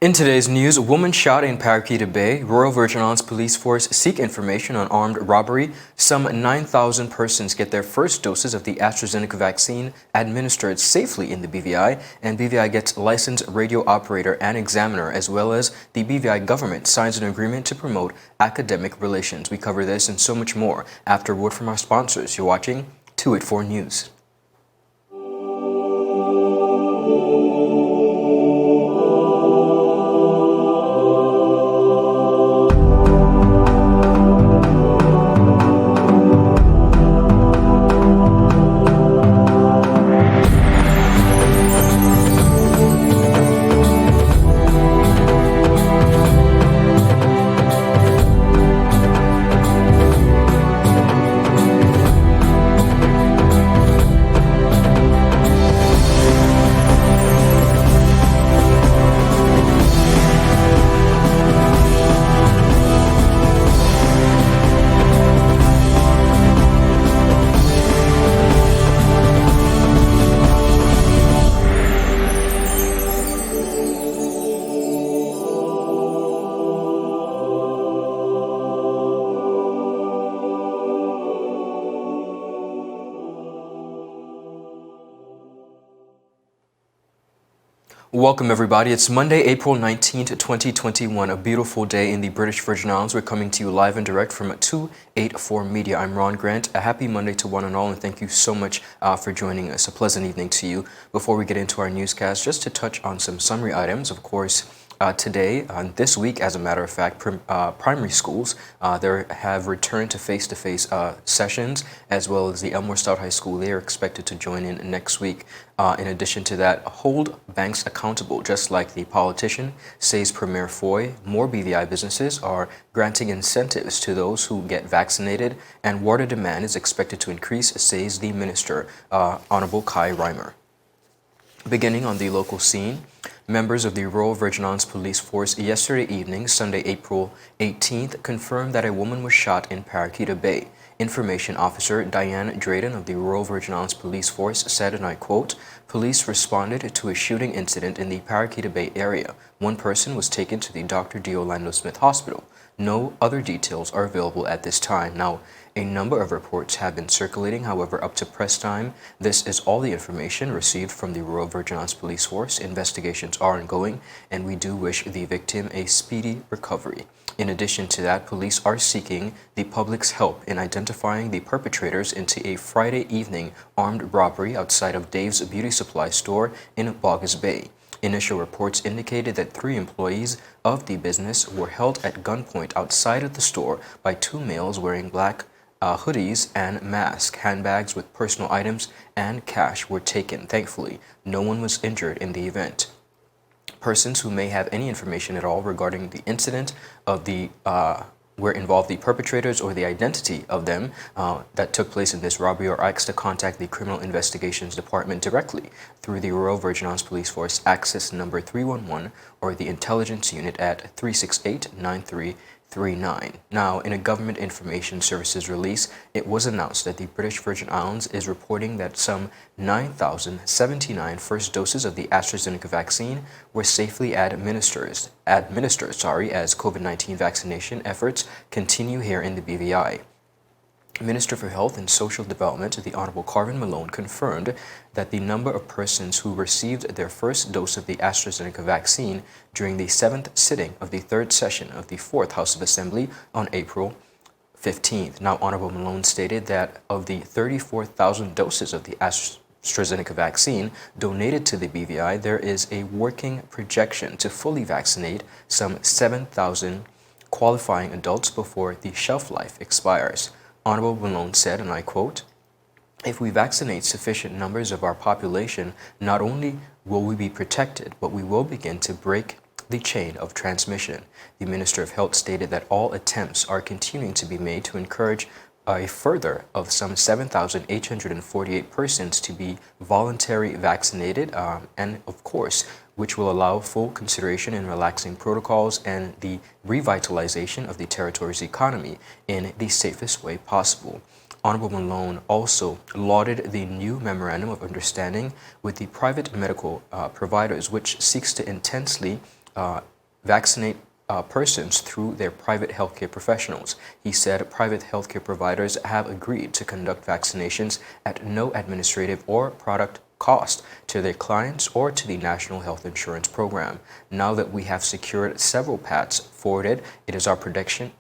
In today's news, a woman shot in Paraquita Bay. Royal Virgin Islands Police Force seek information on armed robbery. Some 9,000 persons get their first doses of the AstraZeneca vaccine administered safely in the BVI, and BVI gets licensed radio operator and examiner, as well as the BVI government signs an agreement to promote academic relations. We cover this and so much more after a word from our sponsors. You're watching 284 News. Welcome everybody. It's Monday, April 19th, 2021, a beautiful day in the British Virgin Islands. We're coming to you live and direct from 284 Media. I'm Ron Grant. A happy Monday to one and all, and thank you so much for joining us. A pleasant evening to you. Before we get into our newscast, just to touch on some summary items, of course, today, this week, as a matter of fact, primary schools there have returned to face-to-face sessions, as well as the Elmore Stout High School. They are expected to join in next week. In addition to that, hold banks accountable, just like the politician, says Premier Foy. More BVI businesses are granting incentives to those who get vaccinated, and water demand is expected to increase, says the Minister, Honorable Kai Reimer. Beginning on the local scene, members of the Royal Virgin Islands Police Force yesterday evening, Sunday, April 18th, confirmed that a woman was shot in Paraquita Bay. Information Officer Diane Drayden of the Royal Virgin Islands Police Force said, and I quote, "Police responded to a shooting incident in the Paraquita Bay area. One person was taken to the Dr. D. Orlando Smith Hospital. No other details are available at this time." Now, a number of reports have been circulating. However, up to press time, this is all the information received from the Royal Virgin Islands Police Force. Investigations are ongoing, and we do wish the victim a speedy recovery. In addition to that, police are seeking the public's help in identifying the perpetrators into a Friday evening armed robbery outside of Dave's Beauty Supply store in Boggess Bay. Initial reports indicated that 3 employees of the business were held at gunpoint outside of the store by 2 males wearing black hoodies and masks. Handbags with personal items and cash were taken. Thankfully, no one was injured in the event. Persons who may have any information at all regarding the incident of the where involved the perpetrators or the identity of them that took place in this robbery are asked to contact the Criminal Investigations Department directly through the Royal Virgin Islands Police Force access number 311 or the Intelligence Unit at 368-9339. Now, in a Government Information Services release, it was announced that the British Virgin Islands is reporting that some 9,079 first doses of the AstraZeneca vaccine were safely administered as COVID-19 vaccination efforts continue here in the BVI. Minister for Health and Social Development, the Honorable Carvin Malone, confirmed that the number of persons who received their first dose of the AstraZeneca vaccine during the 7th sitting of the 3rd session of the 4th House of Assembly on April 15th. Now, Honorable Malone stated that of the 34,000 doses of the AstraZeneca vaccine donated to the BVI, there is a working projection to fully vaccinate some 7,000 qualifying adults before the shelf life expires. Honorable Malone said, and I quote, "If we vaccinate sufficient numbers of our population, not only will we be protected, but we will begin to break the chain of transmission." The Minister of Health stated that all attempts are continuing to be made to encourage a further of some 7,848 persons to be voluntarily vaccinated, and of course, which will allow full consideration in relaxing protocols and the revitalization of the territory's economy in the safest way possible. Honorable Malone also lauded the new Memorandum of Understanding with the private medical providers, which seeks to intensely vaccinate persons through their private healthcare professionals. He said private healthcare providers have agreed to conduct vaccinations at no administrative or product cost to their clients or to the National Health Insurance Program. Now that we have secured several paths forwarded, it is our prediction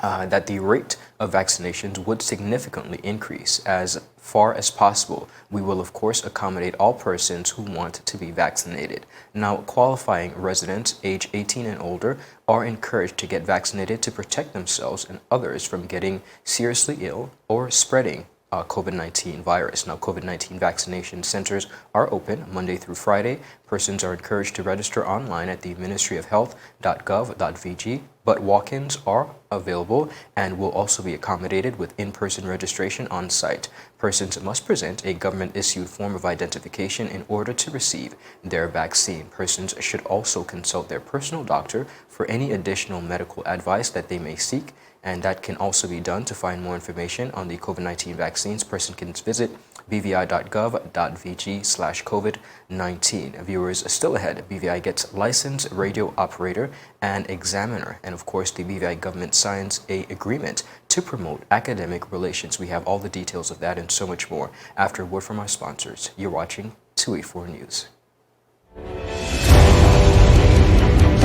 that the rate of vaccinations would significantly increase. As far as possible, we will of course accommodate all persons who want to be vaccinated. Now, qualifying residents age 18 and older are encouraged to get vaccinated to protect themselves and others from getting seriously ill or spreading COVID-19 virus. Now, COVID-19 vaccination centers are open Monday through Friday. Persons are encouraged to register online at the ministryofhealth.gov.vg, but walk-ins are available and will also be accommodated with in-person registration on site. Persons must present a government-issued form of identification in order to receive their vaccine. Persons should also consult their personal doctor for any additional medical advice that they may seek, and that can also be done. To find more information on the COVID-19 vaccines, person can visit bvi.gov.vg/COVID-19. Viewers, still ahead, BVI gets licensed radio operator and examiner, and of course the BVI government signs a agreement to promote academic relations. We have all the details of that and so much more after a word from our sponsors. You're watching 284 News.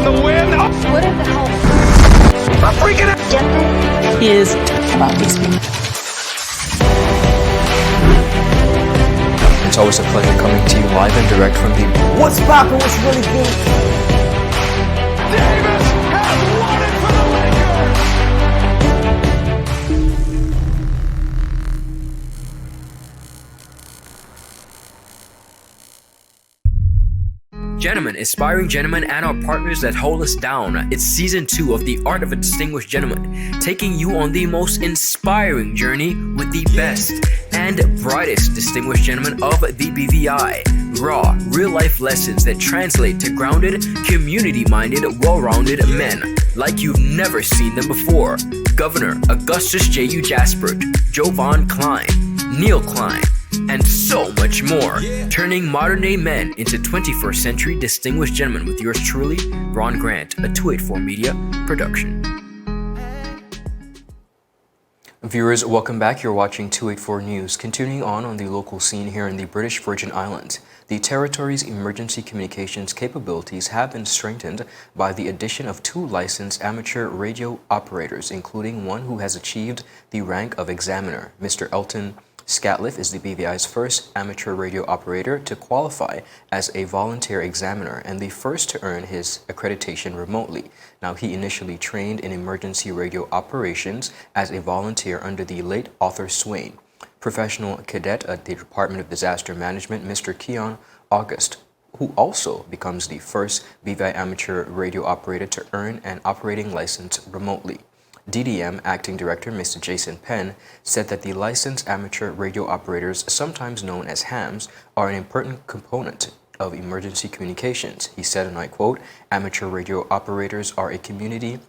The wind. What in the hell? I'm freaking out. Gender is about these people. It's always a pleasure coming to you live and direct from the What's poppin'? What's really good? Davis has won it for the Lakers. Gentlemen, Aspiring Gentlemen, and our partners that hold us down. It's season 2 of The Art of a Distinguished Gentleman, taking you on the most inspiring journey with the best and brightest distinguished gentlemen of the BVI. Raw, real-life lessons that translate to grounded, community-minded, well-rounded men like you've never seen them before. Governor Augustus J.U. Jaspert, Jovan Klein, Neil Klein, and so much more. Turning modern-day men into 21st century distinguished gentlemen with yours truly, Ron Grant, a 284 Media production. Viewers, welcome back. You're watching 284 News. Continuing on the local scene here in the British Virgin Islands, the territory's emergency communications capabilities have been strengthened by the addition of 2 licensed amateur radio operators, including one who has achieved the rank of examiner. Mr. Elton Scatliff is the BVI's first amateur radio operator to qualify as a volunteer examiner and the first to earn his accreditation remotely. Now, he initially trained in emergency radio operations as a volunteer under the late Arthur Swain. Professional cadet at the Department of Disaster Management, Mr. Keon August, who also becomes the first BVI amateur radio operator to earn an operating license remotely. DDM Acting Director Mr. Jason Penn said that the licensed amateur radio operators, sometimes known as hams, are an important component of emergency communications. He said, and I quote, "Amateur radio operators are a community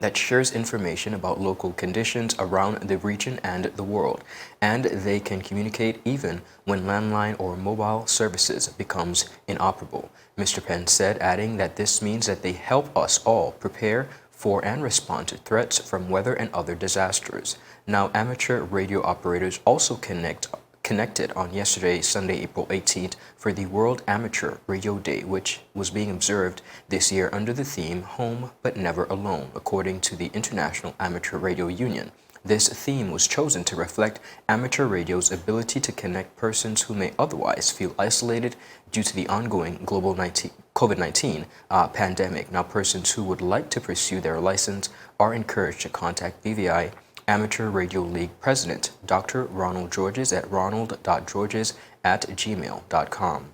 that shares information about local conditions around the region and the world, and they can communicate even when landline or mobile services becomes inoperable." Mr. Penn said, adding that this means that they help us all prepare for and respond to threats from weather and other disasters. Now, amateur radio operators also connected on yesterday, Sunday, April 18th, for the World Amateur Radio Day, which was being observed this year under the theme Home But Never Alone, according to the International Amateur Radio Union. This theme was chosen to reflect amateur radio's ability to connect persons who may otherwise feel isolated due to the ongoing global COVID-19 pandemic. Now, persons who would like to pursue their license are encouraged to contact BVI Amateur Radio League President Dr. Ronald Georges at ronald.georges@gmail.com.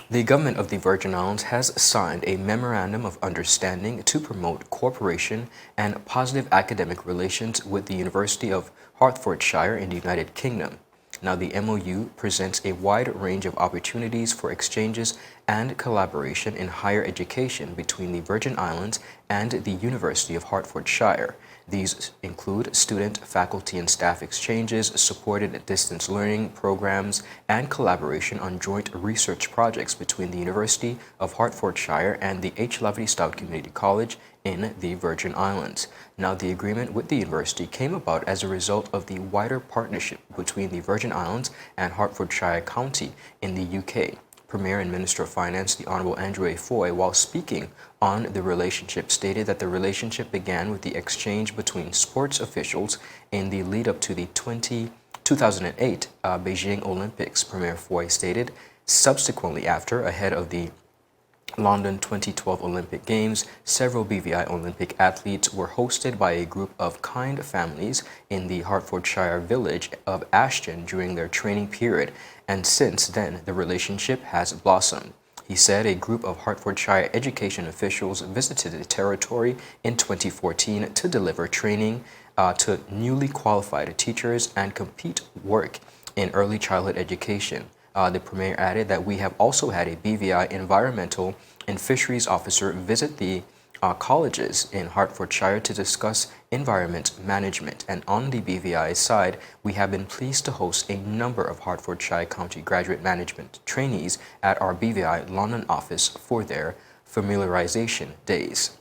The government of the Virgin Islands has signed a memorandum of understanding to promote cooperation and positive academic relations with the University of Hertfordshire in the United Kingdom. Now, the MOU presents a wide range of opportunities for exchanges and collaboration in higher education between the Virgin Islands and the University of Hertfordshire. These include student, faculty, and staff exchanges, supported distance learning programs, and collaboration on joint research projects between the University of Hertfordshire and the H. Lavity Stoutt Community College in the Virgin Islands. Now, the agreement with the university came about as a result of the wider partnership between the Virgin Islands and Hertfordshire County in the UK. Premier and Minister of Finance, the Honourable Andrew A. Foy, while speaking on the relationship, stated that the relationship began with the exchange between sports officials in the lead-up to the 2008 Beijing Olympics. Premier Foy stated, subsequently after, ahead of the London 2012 Olympic Games, several BVI Olympic athletes were hosted by a group of kind families in the Hertfordshire village of Ashton during their training period, and since then the relationship has blossomed. He said a group of Hertfordshire education officials visited the territory in 2014 to deliver training to newly qualified teachers and complete work in early childhood education. The Premier added that we have also had a BVI environmental and fisheries officer visit the colleges in Hertfordshire to discuss environment management. And on the BVI side, we have been pleased to host a number of Hertfordshire County graduate management trainees at our BVI London office for their familiarization days.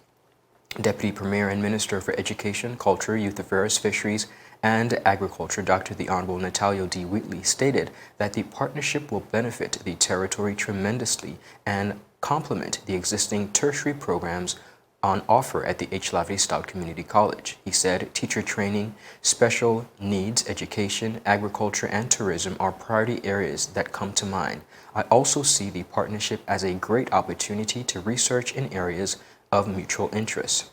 Deputy Premier and Minister for Education, Culture, Youth Affairs, Fisheries, and Agriculture, Dr. the Honourable Natalio D. Wheatley, stated that the partnership will benefit the territory tremendously and complement the existing tertiary programs on offer at the H. Lavity Stoutt Community College. He said teacher training, special needs education, agriculture, and tourism are priority areas that come to mind. I also see the partnership as a great opportunity to research in areas of mutual interest.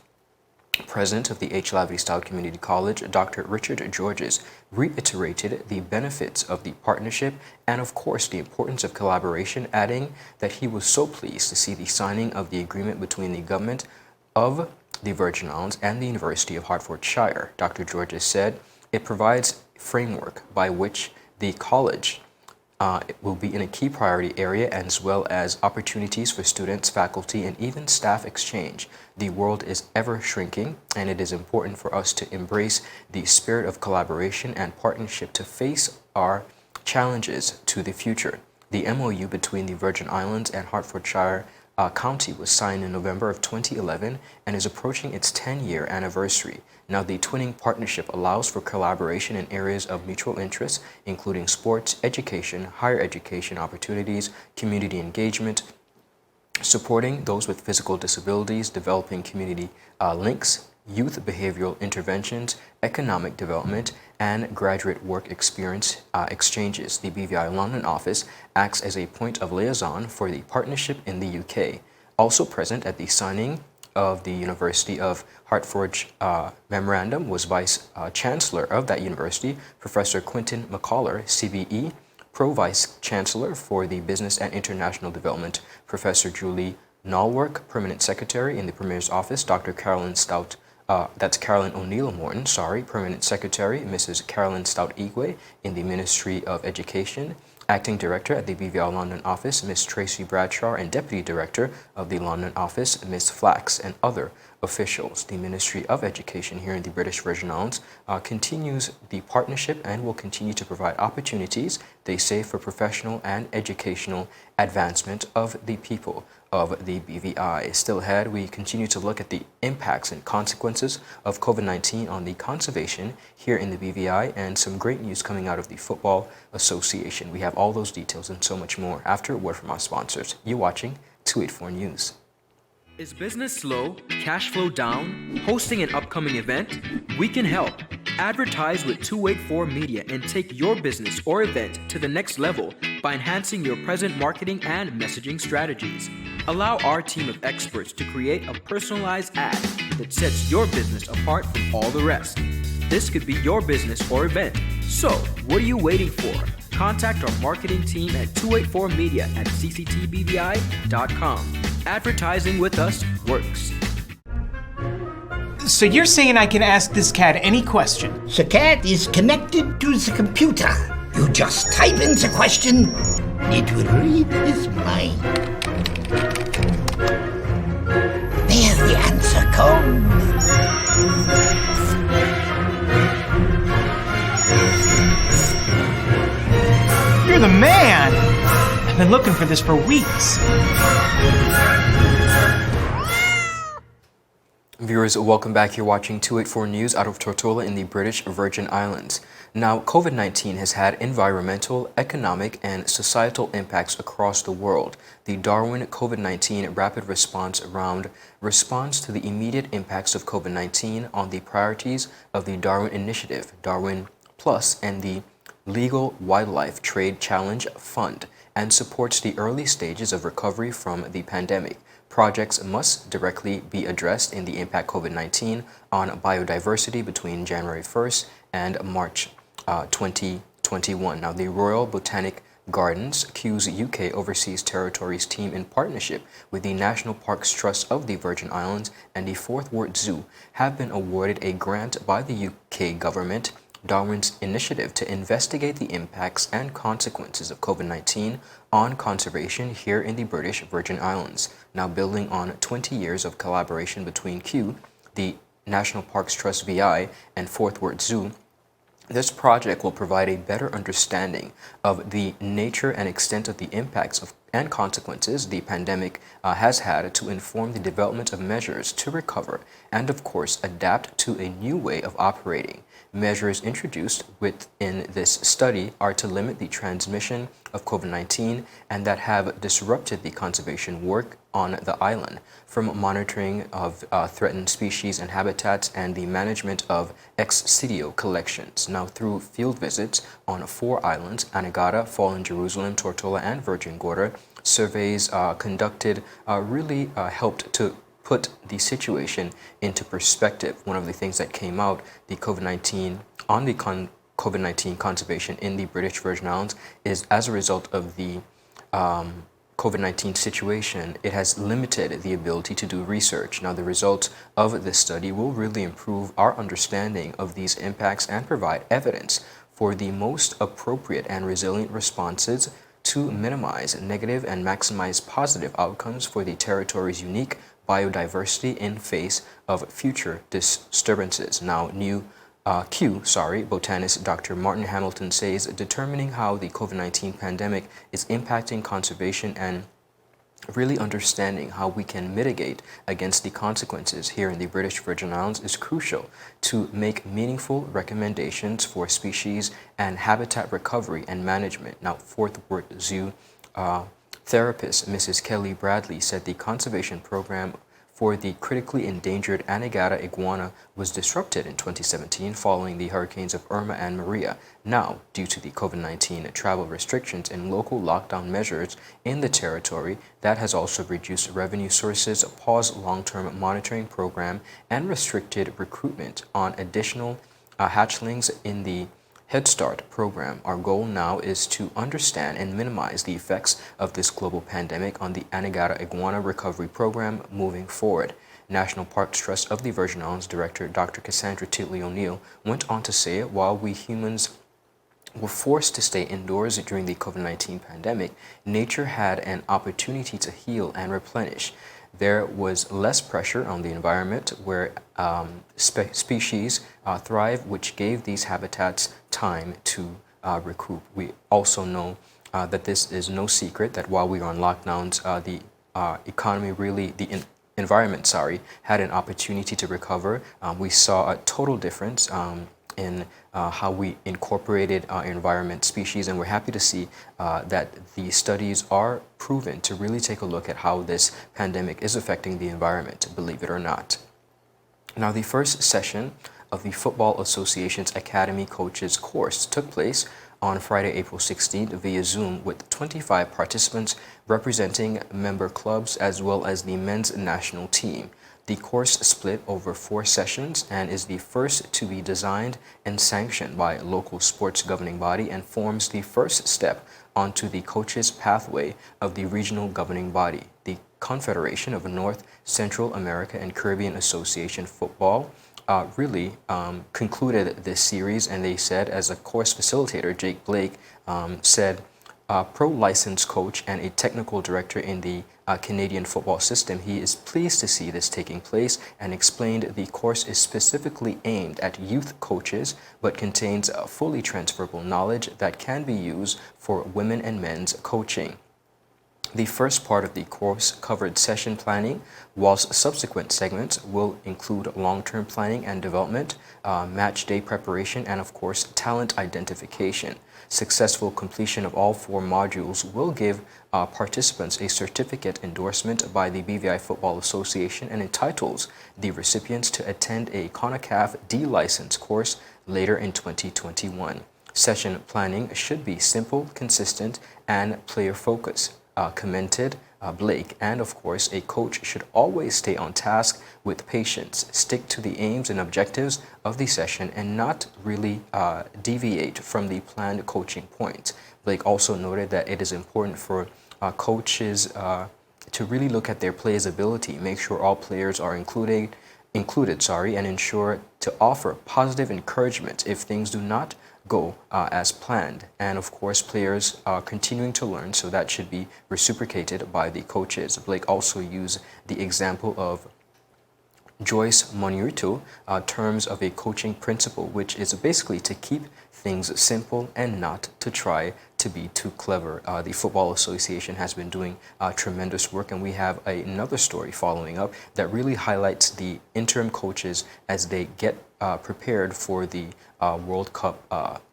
President of the H. Lavity Stoutt Community College, Dr. Richard Georges, reiterated the benefits of the partnership and, of course, the importance of collaboration, adding that he was so pleased to see the signing of the agreement between the government of the Virgin Islands and the University of Hertfordshire. Dr. Georges said it provides a framework by which the college will be in a key priority area, as well as opportunities for students, faculty, and even staff exchange. The world is ever shrinking, and it is important for us to embrace the spirit of collaboration and partnership to face our challenges to the future. The MOU between the Virgin Islands and Hertfordshire County was signed in November of 2011 and is approaching its 10-year anniversary. Now, the twinning partnership allows for collaboration in areas of mutual interest, including sports, education, higher education opportunities, community engagement, supporting those with physical disabilities, developing community links, youth behavioral interventions, economic development, and graduate work experience exchanges. The BVI London office acts as a point of liaison for the partnership in the UK. Also present at the signing of the University of Hertford memorandum was Vice Chancellor of that university, Professor Quintin McCollar, CBE, Pro-Vice Chancellor for the Business and International Development, Professor Julie Nallwork, Permanent Secretary in the Premier's Office, Dr. Carolyn Stout, that's Carolyn O'Neill Morton, Permanent Secretary, Mrs. Carolyn Stout-Igwe in the Ministry of Education, Acting Director at the BVI London Office, Ms. Tracy Bradshaw, and Deputy Director of the London Office, Ms. Flax, and other officials. The Ministry of Education here in the British Virgin Islands continues the partnership and will continue to provide opportunities, they say, for professional and educational advancement of the people of the BVI. Still ahead, we continue to look at the impacts and consequences of COVID-19 on the conservation here in the BVI and some great news coming out of the Football Association. We have all those details and so much more after a word from our sponsors. You're watching 284 News. Is business slow? Cash flow down? Hosting an upcoming event? We can help. Advertise with 284 Media and take your business or event to the next level by enhancing your present marketing and messaging strategies. Allow our team of experts to create a personalized ad that sets your business apart from all the rest. This could be your business or event. So, what are you waiting for? Contact our marketing team at 284media at cctbvi.com. Advertising with us works. So you're saying I can ask this cat any question? The cat is connected to the computer. You just type in the question, it will read his mind. There the answer comes. You're the man! I've been looking for this for weeks. Viewers, welcome back. You're watching 284 News out of Tortola in the British Virgin Islands. Now, COVID-19 has had environmental, economic, and societal impacts across the world. The Darwin COVID-19 Rapid Response Round responds to the immediate impacts of COVID-19 on the priorities of the Darwin Initiative, Darwin Plus, and the Legal Wildlife Trade Challenge Fund, and supports the early stages of recovery from the pandemic. Projects must directly be addressed in the impact COVID-19 on biodiversity between January 1st and March 2021. Now, the Royal Botanic Gardens, Q's UK Overseas Territories team, in partnership with the National Parks Trust of the Virgin Islands and the Fourth Ward Zoo, have been awarded a grant by the UK government, Darwin's initiative, to investigate the impacts and consequences of COVID-19 on conservation here in the British Virgin Islands. Now, building on 20 years of collaboration between Q, the National Parks Trust VI, and Fourth Ward Zoo, this project will provide a better understanding of the nature and extent of the impacts and consequences the pandemic has had to inform the development of measures to recover and, of course, adapt to a new way of operating. Measures introduced within this study are to limit the transmission of COVID-19 and that have disrupted the conservation work on the island, from monitoring of threatened species and habitats and the management of ex situ collections. Now, through field visits on 4 islands, Anegada, Fallen Jerusalem, Tortola, and Virgin Gorda, surveys conducted really helped to put the situation into perspective. One of the things that came out, the COVID-19 on the COVID-19 conservation in the British Virgin Islands, is as a result of the COVID-19 situation, it has limited the ability to do research. Now, the results of this study will really improve our understanding of these impacts and provide evidence for the most appropriate and resilient responses to minimize negative and maximize positive outcomes for the territory's unique biodiversity in face of future disturbances. Now, botanist Dr. Martin Hamilton says determining how the COVID-19 pandemic is impacting conservation and really understanding how we can mitigate against the consequences here in the British Virgin Islands is crucial to make meaningful recommendations for species and habitat recovery and management. Now, Fourth Ward Zoo therapist Mrs. Kelly Bradley said the conservation program for the critically endangered Anegada iguana was disrupted in 2017 following the hurricanes of Irma and Maria. Now, due to the COVID-19 travel restrictions and local lockdown measures in the territory, that has also reduced revenue sources, paused long-term monitoring program, and restricted recruitment on additional hatchlings in the Head Start program. Our goal now is to understand and minimize the effects of this global pandemic on the Anegada iguana recovery program moving forward. National Parks Trust of the Virgin Islands Director Dr. Cassandra Titley O'Neill went on to say, while we humans were forced to stay indoors during the COVID-19 pandemic, nature had an opportunity to heal and replenish. There was less pressure on the environment where species thrive, which gave these habitats time to recoup. We also know that this is no secret that while we were on lockdowns, the economy really, environment, had an opportunity to recover. We saw a total difference in how we incorporated our environment species, and we're happy to see that the studies are proven to really take a look at how this pandemic is affecting the environment, believe it or not. Now, the first session of the Football Association's Academy Coaches course took place on Friday, April 16th via Zoom with 25 participants representing member clubs as well as the men's national team. The course split over 4 sessions and is the first to be designed and sanctioned by a local sports governing body and forms the first step onto the coaches' pathway of the regional governing body. The Confederation of North, Central America and Caribbean Association Football really concluded this series, and they said, as a course facilitator, Jake Blake, said, pro-licensed coach and a technical director in the Canadian football system, he is pleased to see this taking place and explained the course is specifically aimed at youth coaches but contains fully transferable knowledge that can be used for women and men's coaching. The first part of the course covered session planning, whilst subsequent segments will include long-term planning and development, match day preparation, and of course, talent identification. Successful completion of all 4 modules will give participants a certificate endorsement by the BVI Football Association and entitles the recipients to attend a CONACAF D-license course later in 2021. Session planning should be simple, consistent, and player-focused. Commented Blake, and of course, a coach should always stay on task with patience, stick to the aims and objectives of the session, and not really deviate from the planned coaching points. Blake also noted that it is important for coaches to really look at their players' ability, make sure all players are included, and ensure to offer positive encouragement if things do not go as planned. And of course, players are continuing to learn, so that should be reciprocated by the coaches. Blake also used the example of Joyce Monurto, terms of a coaching principle, which is basically to keep things simple and not to try to be too clever. The Football Association has been doing tremendous work, and we have another story following up that really highlights the interim coaches as they get prepared for the World Cup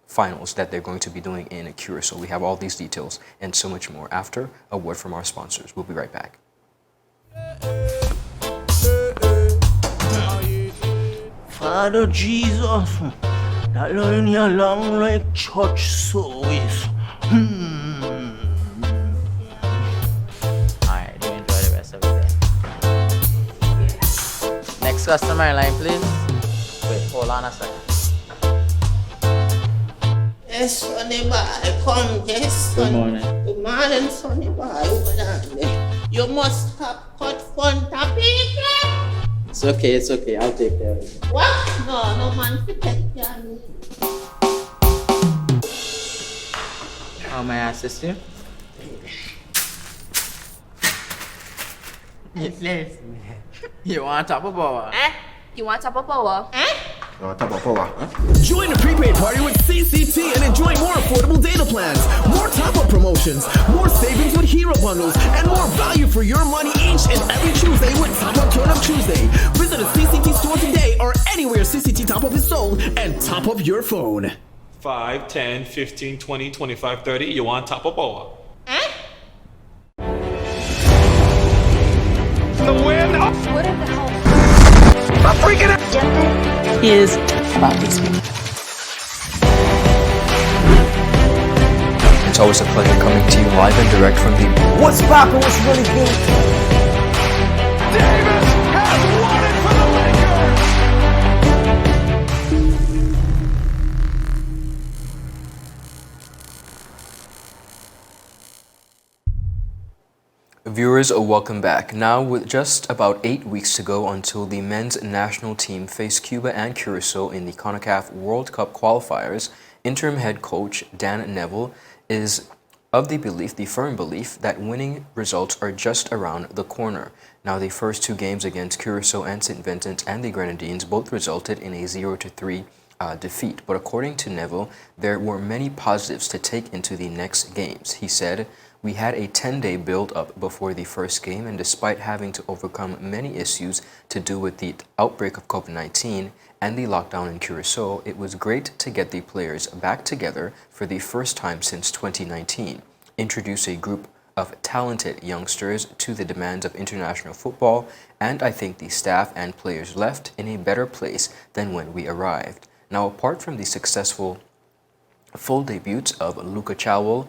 finals that they're going to be doing in Curacao. We have all these details and so much more after a word from our sponsors. We'll be right back. Father Jesus, that line here long like church service. Alright, do enjoy the rest of the day. Next customer line, please. Wait, hold on a second. Yes, Sonny boy, come, yes, Good Sonny. morning. Good morning, Sonny boy. Hold on there. You must have cut front of people. It's okay, I'll take care of it. What? No man to take care of me. How may I assist you? Yes. You want top of power? You want top of power? Join the prepaid party with CCT and enjoy more affordable data plans, more top-up promotions, more savings with hero bundles, and more value for your money each and every Tuesday with Top Up Turn Up Tuesday. Visit a CCT store today or anywhere CCT Top Up is sold and top up your phone. 5, 10, 15, 20, 25, 30. You want top of power? In the wind. Oh, What in the hell I'm freaking out. is about these people? It's always a pleasure coming to you live and direct from the What's poppin'? What's really good? Davis has won it for the Lakers. Viewers, welcome back. Now, with just about 8 weeks to go until the men's national team face Cuba and Curacao in the CONACAF World Cup qualifiers, interim head coach Dan Neville is of the firm belief that winning results are just around the corner. Now, the first 2 games against Curacao and St. Vincent and the Grenadines both resulted in a 0-3 defeat. But according to Neville, there were many positives to take into the next games. He said, "We had a 10-day build-up before the first game, and despite having to overcome many issues to do with the outbreak of COVID-19 and the lockdown in Curacao, it was great to get the players back together for the first time since 2019, introduce a group of talented youngsters to the demands of international football, and I think the staff and players left in a better place than when we arrived." Now, apart from the successful full debuts of Luka Chilwell,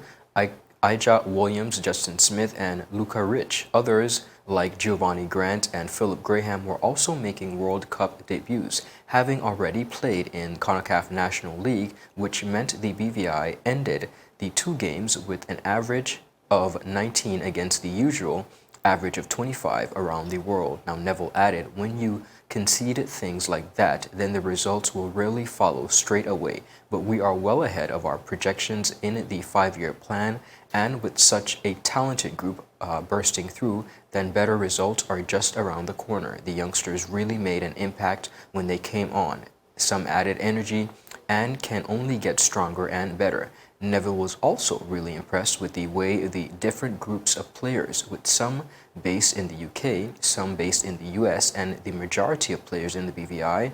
Ija Williams, Justin Smith, and Luca Rich, others like Giovanni Grant and Philip Graham were also making World Cup debuts, having already played in CONACAF National League, which meant the BVI ended the 2 games with an average of 19 against the usual average of 25 around the world. Now, Neville added, when you concede things like that, then the results will rarely follow straight away. But we are well ahead of our projections in the 5-year plan, and with such a talented group bursting through, then better results are just around the corner. The youngsters really made an impact when they came on. Some added energy and can only get stronger and better. Neville was also really impressed with the way the different groups of players, with some based in the UK, some based in the US, and the majority of players in the BVI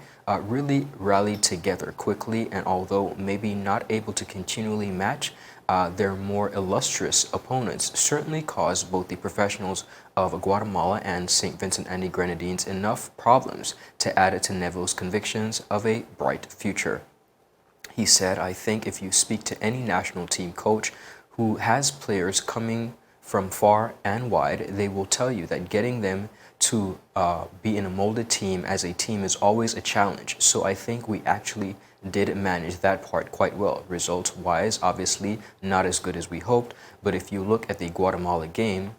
really rallied together quickly, and although maybe not able to continually match their more illustrious opponents, certainly caused both the professionals of Guatemala and St. Vincent and the Grenadines enough problems to add to Neville's convictions of a bright future. He said, I think if you speak to any national team coach who has players coming from far and wide, they will tell you that getting them to be in a molded team as a team is always a challenge. So I think we actually did manage that part quite well. Results-wise, obviously not as good as we hoped, but if you look at the Guatemala game,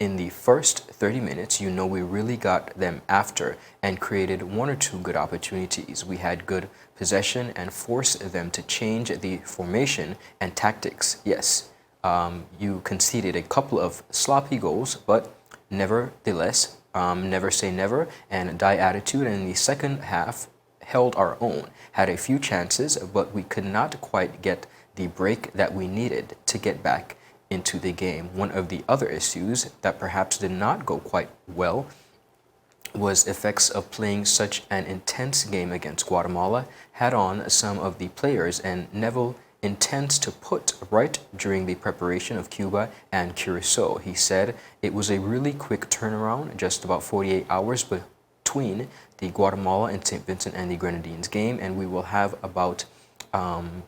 in the first 30 minutes, you know we really got them after and created 1 or 2 good opportunities. We had good possession and forced them to change the formation and tactics. Yes, you conceded a couple of sloppy goals, but nevertheless, never say never and die attitude. And in the second half, held our own, had a few chances, but we could not quite get the break that we needed to get back into the game. One of the other issues that perhaps did not go quite well was effects of playing such an intense game against Guatemala had on some of the players, and Neville intends to put right during the preparation of Cuba and Curacao. He said it was a really quick turnaround, just about 48 hours between the Guatemala and St. Vincent and the Grenadines game, and we will have about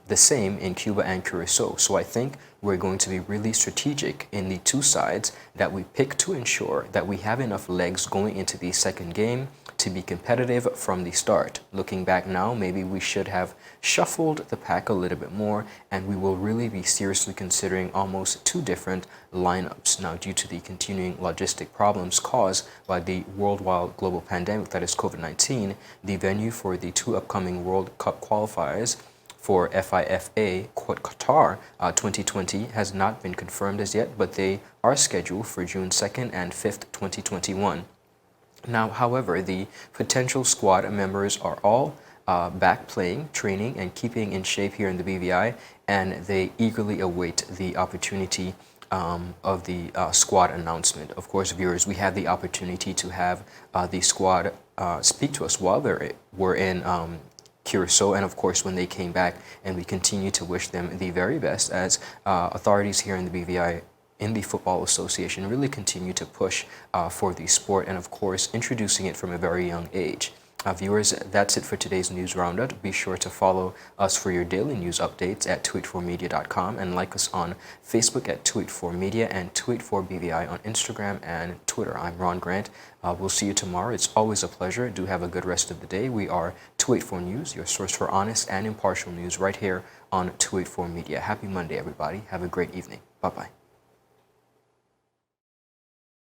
the same in Cuba and Curacao. So I think we're going to be really strategic in the 2 sides that we pick to ensure that we have enough legs going into the second game to be competitive from the start. Looking back now, maybe we should have shuffled the pack a little bit more, and we will really be seriously considering almost 2 different lineups. Now, due to the continuing logistic problems caused by the worldwide global pandemic that is COVID-19, the venue for the 2 upcoming World Cup qualifiers for FIFA Qatar 2020 has not been confirmed as yet, but they are scheduled for June 2nd and 5th, 2021. Now, however, the potential squad members are all back playing, training, and keeping in shape here in the BVI, and they eagerly await the opportunity of the squad announcement. Of course, viewers, we had the opportunity to have the squad speak to us while they were in Curacao, and of course when they came back, and we continue to wish them the very best as authorities here in the BVI in the Football Association really continue to push for the sport, and of course introducing it from a very young age. Viewers, that's it for today's news roundup. Be sure to follow us for your daily news updates at 284media.com and like us on Facebook at 284media and 284BVI on Instagram and Twitter. I'm Ron Grant. We'll see you tomorrow. It's always a pleasure. Do have a good rest of the day. We are 284 News, your source for honest and impartial news right here on 284 Media. Happy Monday, everybody. Have a great evening. Bye-bye.